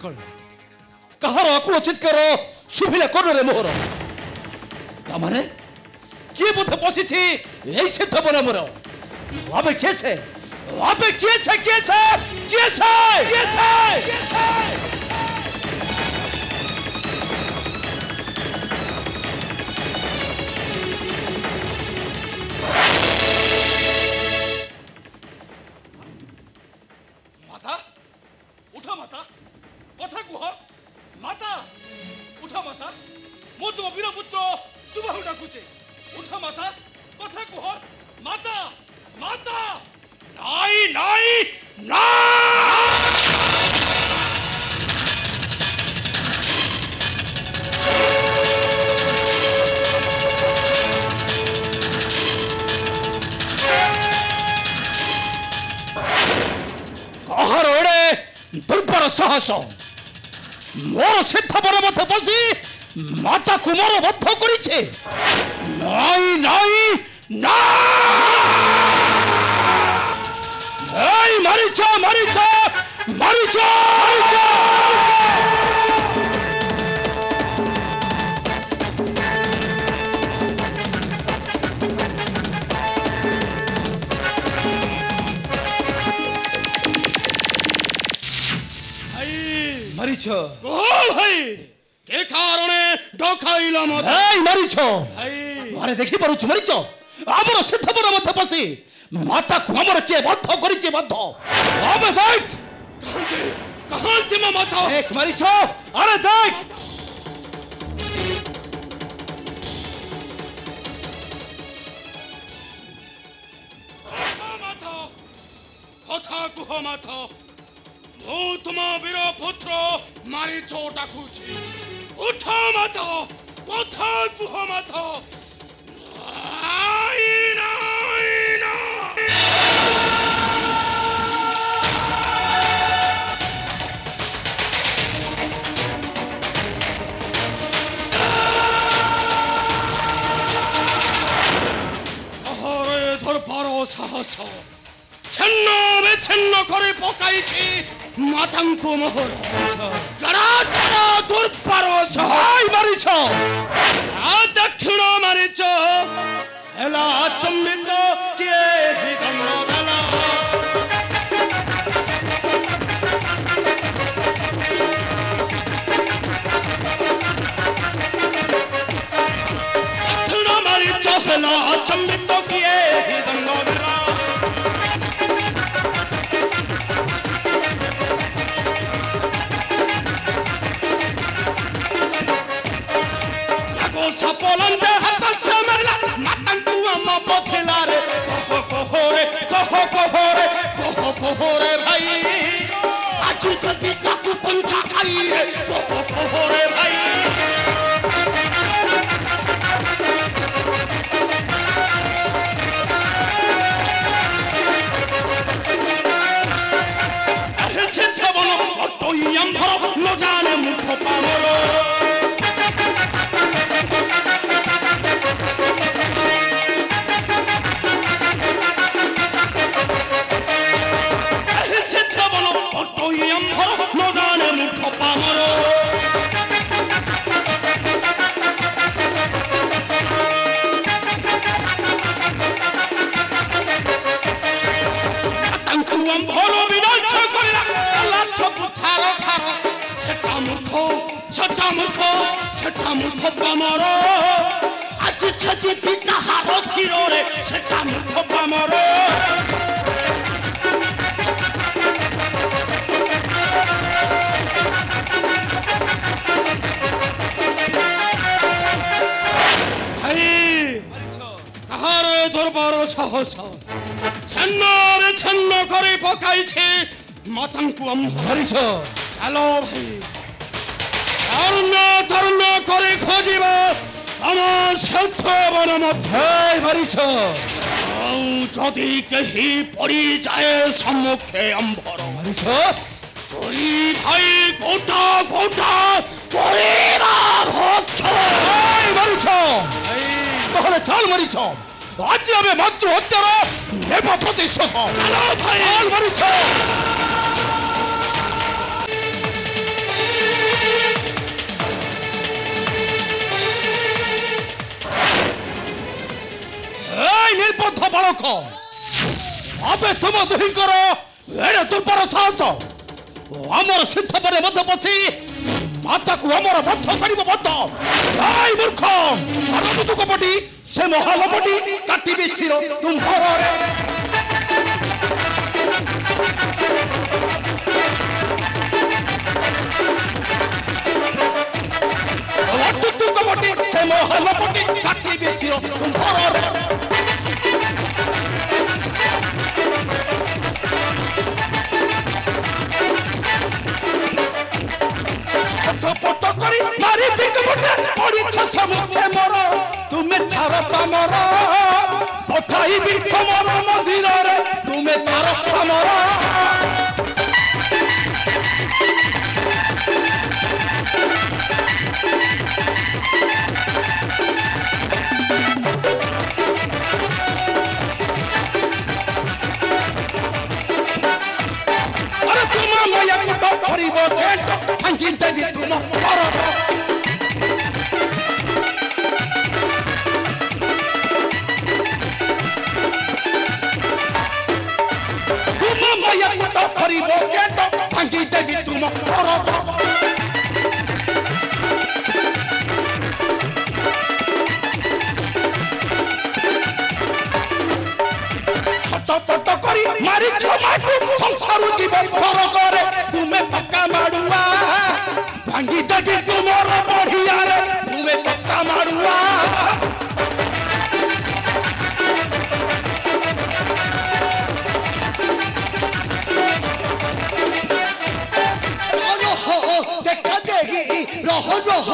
कौन कहार अकुल चित्कार शुभिला कर्णरे मोहर तामाने किए बोधे बसिछि एई सिद्ध बनमर अबे कैसे माता उठा माता कथा कुह माता उठा माता मो तुम वीर पुत्र सुबाहु डाकुचे उठा माता कथा कुह माता माता नाई नाई ना कहार एड़े दुर्बर साहस मोर सिद्ध बर मत बसी माता कुमार बद्ध करिछे नाई नाई ना এই মারিছো মারিছো মারিছো মারিছো ভাই মারিছো ও ভাই কে কারণে ডকাইলা মত এই মারিছো ভাই আরে দেখি পারুছ মারিছো আমার সিদ্ধ বড় মত বসি माता को हमर के बद्ध करिचे बद्ध अबे देख कहां ते माता एक मारी छो अरे देख माता कथा कुह माता मो तुम वीर पुत्र मारी छोटा खुची उठा माता कथा कुह माता आई ना साहस छन्न बेछन्न करे पकाइछि मातांको मोहर गरात दुर्पर सहाय मारिछ आ दक्षिण मारिछ हेला चम्बित के हिदन गला दक्षिण मारिछ हेला चम्बित के हिदन सपोलंजे हाथ से मरला मातंकु अम बथला रे कहो रे भाई आज तो पिता को पंचा खाई रे कहो रे भाई ऐसे छबनो तो यम भरो न जाने मुख पामरो छटा मुख पामर आज छजी पिता हार शिरो रे छटा मुख पामर भाई कहार दरबार साहस छन्न करे पकाइछे मातांकु हम हरिछ चलो भाई तरुण करे खोजिबा আমার সত্য বন মধ্যে মারিছ যদি কেহি পড়ি যায় সম্মুখে অম্বর মারিছ তুই ভাই গোটা গোটা করিবা ভক্ষ মারিছ তাহলে চাল মারিছ আজ আমি মাতৃ হত্যার নেব প্রতিশোধ চাল ভাই মারিছ নির্বোধ বালক আবে তুম দুহিঙ্কর এড়ে দুর্বল সাহস আমার সিদ্ধ পরে মধ্যে বসি মাতাকু আমার বদ্ধ করিব বদ্ধ এই মূর্খ আর দুটো কপটি সে মহালপটি কাটিবে শির তুম্ভরে দুটো কপটি সে মহালপটি কাটিবে শির তুম্ভরে পট করি মারি বিকপটে পড়িছ সমুখে মর তুমি ছাড় পামর পঠাইবি সমর মন্দিরে তুমি ছাড় পামর আরে তোমা মায়া কুট করিব কেট ভাঙ্গি দেবি তুম পরব তুম মায়া কুট করিব কেট ভাঙ্গি দেবি তুম পরব ছটপট করি মারিছ মাটু সংসারু জীবন ঘর করে তুমি পক্কা মাড়ুয়া ভাঙ্গি দেবি তুমর বঢ়িয়ারে তুমি পক্কা মাড়ুয়া দেখা দেখি রহ রহ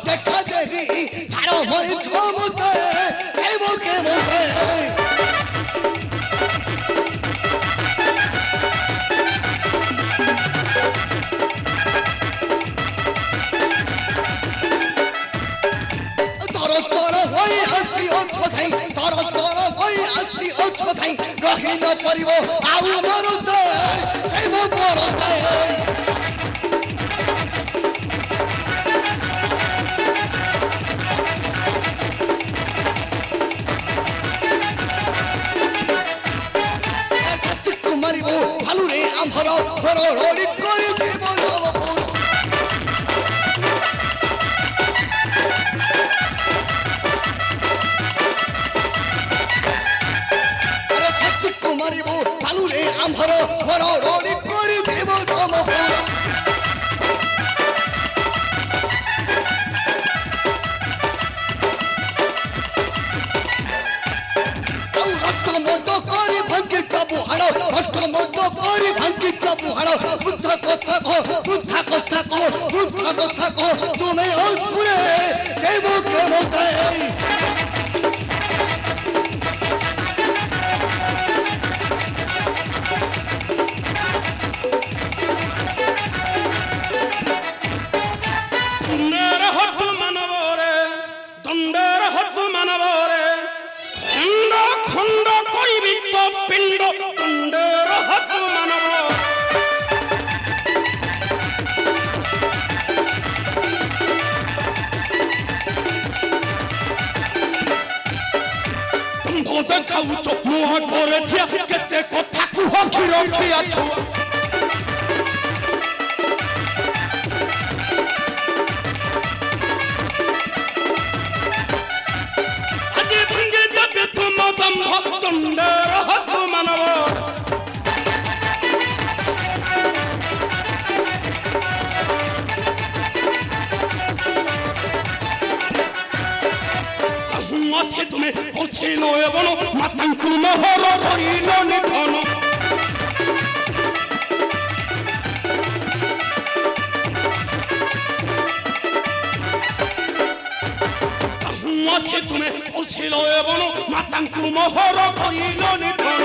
দেখা দেখি ছাড়ো মরে ছমুতে মুখে মুখে রহি ন পরিব আউ মরতে যাইব পরতে ছত্তিকু মারিব ভালুরে আম্ভর ঘর রড়ি করে দেব সবপুর মারিব ভালুরে আম্ভর ঘর রড়ি করে দেব সবপুর করে ভাঙ্গি কাবু হাড় ভট্ট মত করে ভাঙ্গি কাবু হাড় বুদ্ধ কথা কো বুদ্ধ কথা কো বুদ্ধ কথা কো তুমি অসুরে যাইব কেমতে দণ্ডের হত মানবরে দণ্ডের হত মানবরে খণ্ড খণ্ড করিবি তো পিণ্ড দণ্ডের হত মানব তুম দেখাউছ মুহ করে ঠিয়া কেতে কথা কুহ ক্ষীর খিয়াছ দণ্ডের হত মানব আছে তুমি পছিল এবং মাতাঙ্কু মোহর করিল নিধন আছে তুমি পছিল এবং মাতাঙ্কু মোহর করিল নিধন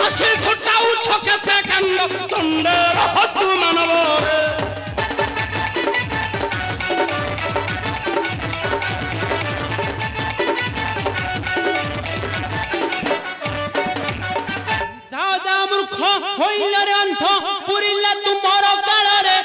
আসে ঘটাও ছকেতে কান্ড দণ্ডের হত মানব যা যা মূর্খ হইল রে অন্ধ পুরিলা তুমর কাଳରେ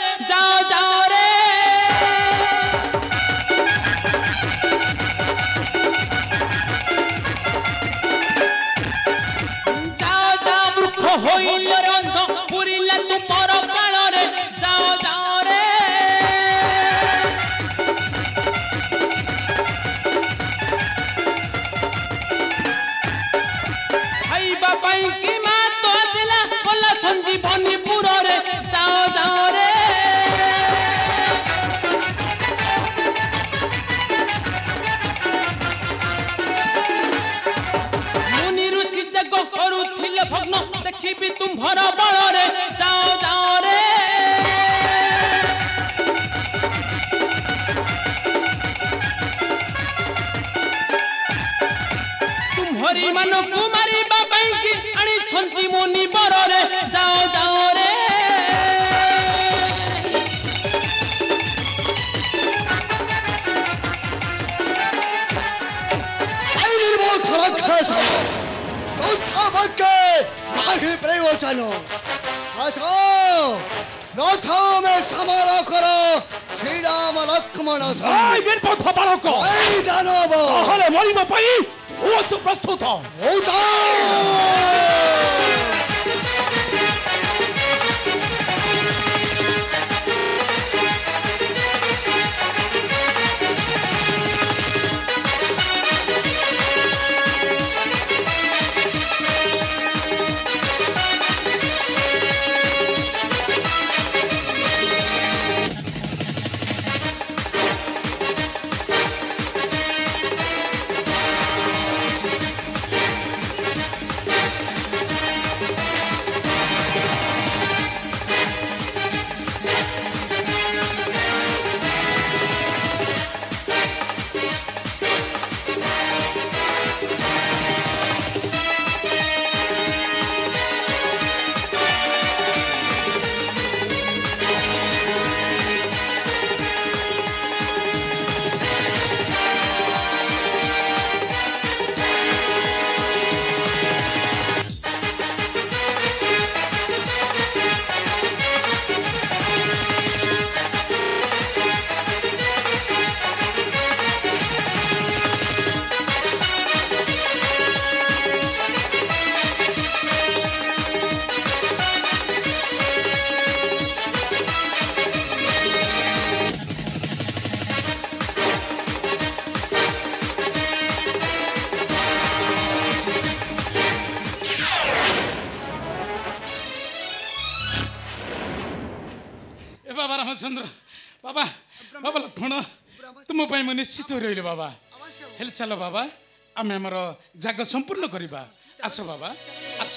ମାନଙ୍କୁ ମାରିବା ପାଇଁ କି ଆଣିଛନ୍ତି ମୁନି ବରରେ ଯାଅ ଯାଅ ରେ प्रयोजन प्रथम समर कर श्री राम लक्ष्मण दानव मरिब प्रस्तुत रामचंद्र बाबा बाबा लक्ष्मण तुम मु निश्चित रही बाबा हेल्ले चलो बाबा आम आमर जाग संपूर्ण करवा आस बाबा आस